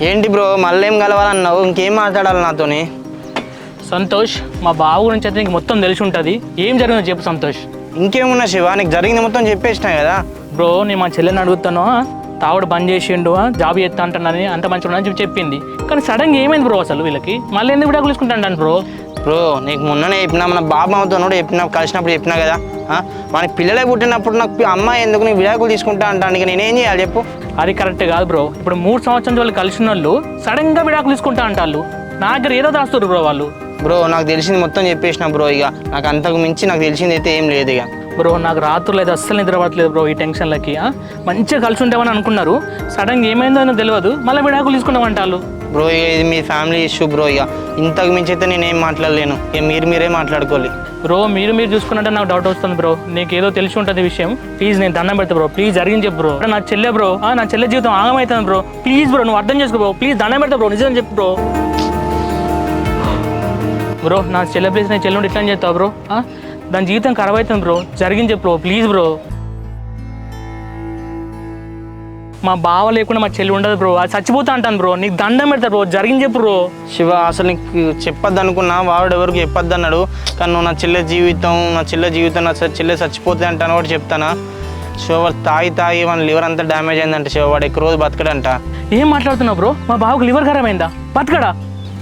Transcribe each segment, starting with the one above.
ఏంటి బ్రో మళ్ళీ ఏం కలవాలన్నావు? ఇంకేం మాట్లాడాలి నాతోని? సంతోష్, మా బావ గురించి అయితే నీకు మొత్తం తెలిసి ఉంటుంది. ఏం జరిగిందో చెప్పు సంతోష్. ఇంకేమున్నా శివ, నీకు జరిగింది మొత్తం చెప్పేసినా కదా బ్రో. నేను మా చెల్లెని అడుగుతాను, తావుడు బంద్ చేసిండు, జాబ్ చేస్తా అంటున్నాను, అంత మంచిగా అని చెప్పింది. కానీ సడన్గా ఏమైంది బ్రో అసలు వీళ్ళకి? మళ్ళీ ఎందుకు విడాకులు తీసుకుంటాను బ్రో? బ్రో నీకు మొన్ననే చెప్పినా, మన బాబు అవుతో కూడా చెప్పినా, కలిసినప్పుడు చెప్పినా కదా, మనకి పిల్లలే పుట్టినప్పుడు నాకు అమ్మాయి ఎందుకు నీకు విడాకులు తీసుకుంటా అంటాను. నేనేం చేయాలి చెప్పు? అది కరెక్ట్ కాదు బ్రో. ఇప్పుడు 3 సంవత్సరాల వాళ్ళు కలిసిన వాళ్ళు సడన్గా విడాకులు తీసుకుంటా అంటారు. నా దగ్గర ఏదో దాస్తారు బ్రో వాళ్ళు. బ్రో నాకు తెలిసింది మొత్తం చెప్పేసిన బ్రో. ఇక నాకు అంతకు మించి నాకు తెలిసింది అయితే ఏం లేదు ఇక. బ్రో నాకు రాత్రులు అయితే అస్సలు నిద్ర పట్టలేదు బ్రో ఈ టెన్షన్లకి. మంచిగా కలిసి ఉంటామని అనుకున్నారు, సడన్గా ఏమైందో అని తెలియదు, మళ్ళీ విడాకులు తీసుకుంటామంటారు. బ్రో ఇక ఇది మీ ఫ్యామిలీ ఇష్యూ బ్రో. ఇక ఇంతకు మించి అయితే నేనేం మాట్లాడలేను. ఇక మీరే మాట్లాడుకోవాలి బ్రో. మీరు చూసుకున్నట్టే నాకు డౌట్ వస్తుంది బ్రో. నీకు ఏదో తెలిసి ఉంటుంది విషయం. ప్లీజ్ నేను దండం పెడతా బ్రో, ప్లీజ్ జరిగింది చెప్పు బ్రో. నా చెల్లె బ్రో, నా చెల్లె జీవితం ఆగమవుతుంది బ్రో. ప్లీజ్ బ్రో నువ్వు అర్థం చేసుకో బ్రో, ప్లీజ్ దండం పెడతా బ్రో, నిజం చెప్పు బ్రో. బ్రో నా చెల్లె ప్లీజ్, నేను చెల్లెండి ఇట్లా అని చెప్తావు బ్రో. దాని జీవితం ఖరాబ్ అవుతుంది బ్రో, జరిగింది చెప్పు బ్రో, ప్లీజ్ బ్రో. మా బావ లేకుండా మా చెల్లి ఉండదు బ్రో, అది చచ్చిపోతా అంటాను బ్రో. నీకు దండం పెడతా బ్రో, జరిగింది చెప్పు బ్రో. శివ అసలు నీకు చెప్పొద్దు అనుకున్నా, వాడు ఎవరికి చెప్పొద్దు అన్నాడు. కానీ నువ్వు నా చెల్లె జీవితం నా చెల్లె చచ్చిపోతుంది అంటాను వాడు చెప్తానా? శివ వాడు తాగి మన లివర్ అంతా డ్యామేజ్ అయిందంట శివ. వాడు ఎక్కువ రోజు బతకడంట. ఏం మాట్లాడుతున్నావు బ్రో? మా బావకు లివర్ ఖరాబ్ అయిందా? బతకడా?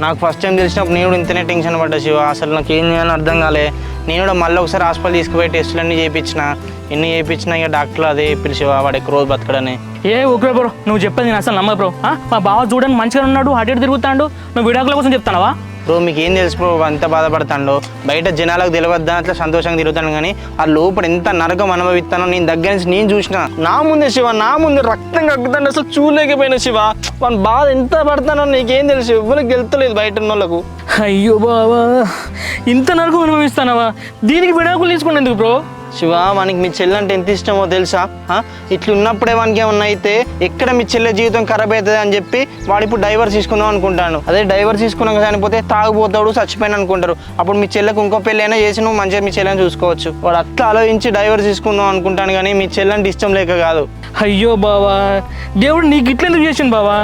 నాకు ఫస్ట్ టైం తెలిసినప్పుడు నేను కూడా ఇంతనే టెన్షన్ పడ్డా శివ. అసలు నాకు ఏం చేయాలని అర్థం కాలే. నేను కూడా మళ్ళీ ఒకసారి హాస్పిటల్ తీసుకుపోయి టెస్టులు అన్నీ చేయించినా ఇక డాక్టర్లు అదే చెప్పి శివ వాడు ఎక్కువ రోజు బతకడని. ఓకే బ్రో, నువ్వు చెప్పేది నేను అసలు నమ్మ బ్రో. మా బావ చూడడానికి మంచిగా ఉన్నాడు, అటు తిరుగుతాడు, నువ్వు విడాకుల కోసం చెప్తానవా? బ్రో మీకు ఏం తెలుసు బ్రో అంత బాధపడతాడు. బయట జనాలకు తెలియద్దా అట్లా సంతోషంగా తిరుగుతాను, కానీ ఆ లోపల ఎంత నరకం అనుభవిస్తానో నేను దగ్గర నుంచి నేను చూసిన. నా ముందే శివ, నా ముందే రక్తం కక్కుతాను, అసలు చూడలేకపోయినా శివ. మన బాధ ఎంత పడతానో నీకేం తెలుసు? ఎవరికి వెళ్తలేదు బయట ఉన్న వాళ్ళకు. అయ్యో బావా, ఇంత నరకం అనుభవిస్తానవా? దీనికి విడాకులు తీసుకునేందుకు బ్రో? శివ వానికి మీ చెల్లి అంటే ఎంత ఇష్టమో తెలుసా? ఇట్లా ఉన్నప్పుడే వానికి ఏమన్నా అయితే ఎక్కడ మీ చెల్లె జీవితం ఖరాబ్ అవుతుంది అని చెప్పి వాడు ఇప్పుడు డైవర్స్ తీసుకుందాం అనుకుంటాను. అదే డైవర్స్ తీసుకున్నాక చనిపోతే తాగుపోతాడు, చచ్చిపోయిన అనుకుంటారు. అప్పుడు మీ చెల్లెకు ఇంకో పెళ్ళి అయినా చేసి నువ్వు మంచిగా మీ చెల్లెని చూసుకోవచ్చు. వాడు అట్లా ఆలోచించి డైవర్స్ తీసుకుందాం అనుకుంటాను, కానీ మీ చెల్లెంటే ఇష్టం లేక కాదు. అయ్యో బావా, దేవుడు నీకు ఇట్లా ఎందుకు చేసిండు బావా?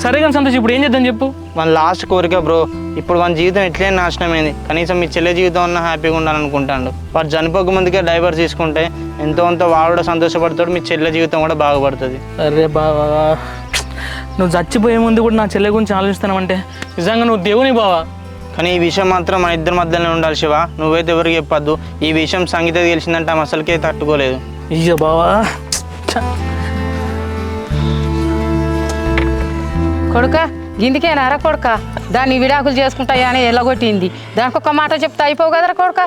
సరే కానీ సంతోష్, ఇప్పుడు ఏం చేద్దాం చెప్పు? మన లాస్ట్ కోరిక బ్రో. ఇప్పుడు మన జీవితం ఎట్లే నాశనమైంది, కనీసం మీ చెల్లె జీవితం అన్నా హ్యాపీగా ఉండాలనుకుంటాడు. వాడు చనిపోక ముందుకే డైవర్స్ తీసుకుంటే ఎంతో వాడు కూడా సంతోషపడతాడు, మీ చెల్లె జీవితం కూడా బాగుపడుతుంది. అరే బావా, నువ్వు చచ్చిపోయే ముందు కూడా నా చెల్లె గురించి ఆలోచిస్తానంటే నిజంగా నువ్వు దేవుని బావా. కానీ ఈ విషయం మాత్రం మన ఇద్దరి మధ్యలోనే ఉండాలి శివ. నువ్వైతే ఎవరికి చెప్పొద్దు. ఈ విషయం సంగీత తెలిసిందంటే ఆమె అసలుకే తట్టుకోలేదు. అయ్యో బావా. కొడుక గిందికేనారా కొడుక? దాన్ని విడాకులు చేసుకుంటాయా అని ఎల్లగొట్టింది. దానికి ఒక మాట చెప్తే అయిపోవు కదరా కొడుక?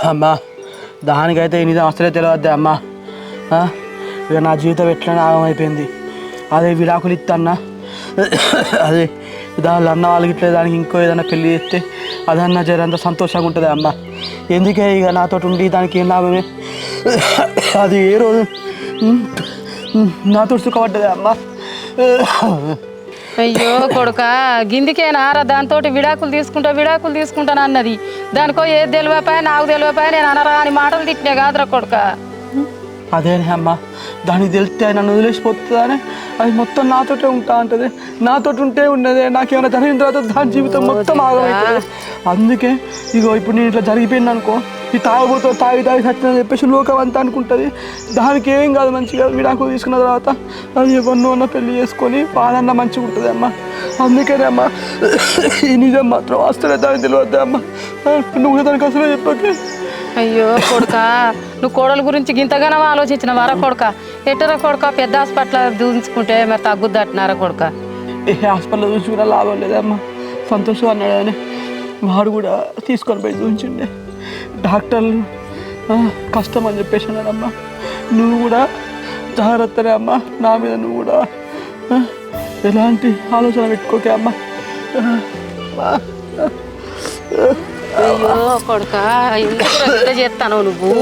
అమ్మా దానికైతే ఎన్ని అసలే తెలియద్దే అమ్మా. ఇక నా జీవితం ఎట్లా ఆగమైపోయింది. అదే విడాకులు ఇస్తాన్నా, అదే దాని అన్న వాళ్ళకి ఇట్లా దానికి ఇంకో ఏదైనా పెళ్ళి చేస్తే అదన్నా జరంత సంతోషంగా ఉంటుంది అమ్మ. ఎందుకే ఇక నాతో ఉండి దానికి ఏం లాభమే? అది ఏ రోజు నాతో సుఖపడ్డదే అమ్మ. అయ్యో కొడుక గిందికేనారా దాంతో విడాకులు తీసుకుంటాను అన్నది. దానికో ఏది తెలియపాయ నాకు తెలియపాయ నేను అనరా అని మాటలు తిట్టినా కాదురా కొడుక. అదేనే అమ్మ, దానికి తెలిస్తే నన్ను వదిలేసిపోతుందని అది మొత్తం నాతోటే ఉంటా అంటది. నాతో ఉంటే ఉన్నదే, నాకేమైనా జరిగిన తర్వాత దాని జీవితం మొత్తం ఆగమవుతుంది. అందుకే ఇగో ఇప్పుడు నేను ఇట్లా జరిగిపోయింది అనుకో, ఈ తాగుబోతో తాగి సత్యని చెప్పేసి లోకం అంతా అనుకుంటుంది. దానికి ఏం కాదు, మంచిగా విడాకులు తీసుకున్న తర్వాత అది ఎవరినో అన్న పెళ్లి చేసుకొని బాధన్నా మంచిగా ఉంటుంది అమ్మ. అందుకనే అమ్మ ఈ నిజం మాత్రం అసలే దానికి తెలియద్దే అమ్మ. నువ్వు దానికి అసలే చెప్పకే. అయ్యో కొడుక, నువ్వు కోడల గురించి ఇంతగానో ఆలోచించిన వారా కొడుక? ఎట్టరా కొడుక, పెద్ద హాస్పిటల్ చూపించుకుంటే మరి తగ్గుద్ది అంటున్నారా కొడుక? ఏ హాస్పిటల్లో చూసుకున్నా లాభం లేదమ్మా. సంతోషం అన్నాడని వాడు కూడా తీసుకొని పోయి చూపించిండే. డాక్టర్లు కష్టం అని చెప్పేసి అన్నారమ్మా. నువ్వు కూడా జాగ్రత్తనే అమ్మా, నా మీద నువ్వు కూడా ఎలాంటి ఆలోచన పెట్టుకోకే అమ్మా. అయ్యో కొడుక, ఎందుకు చేస్తాను నువ్వు?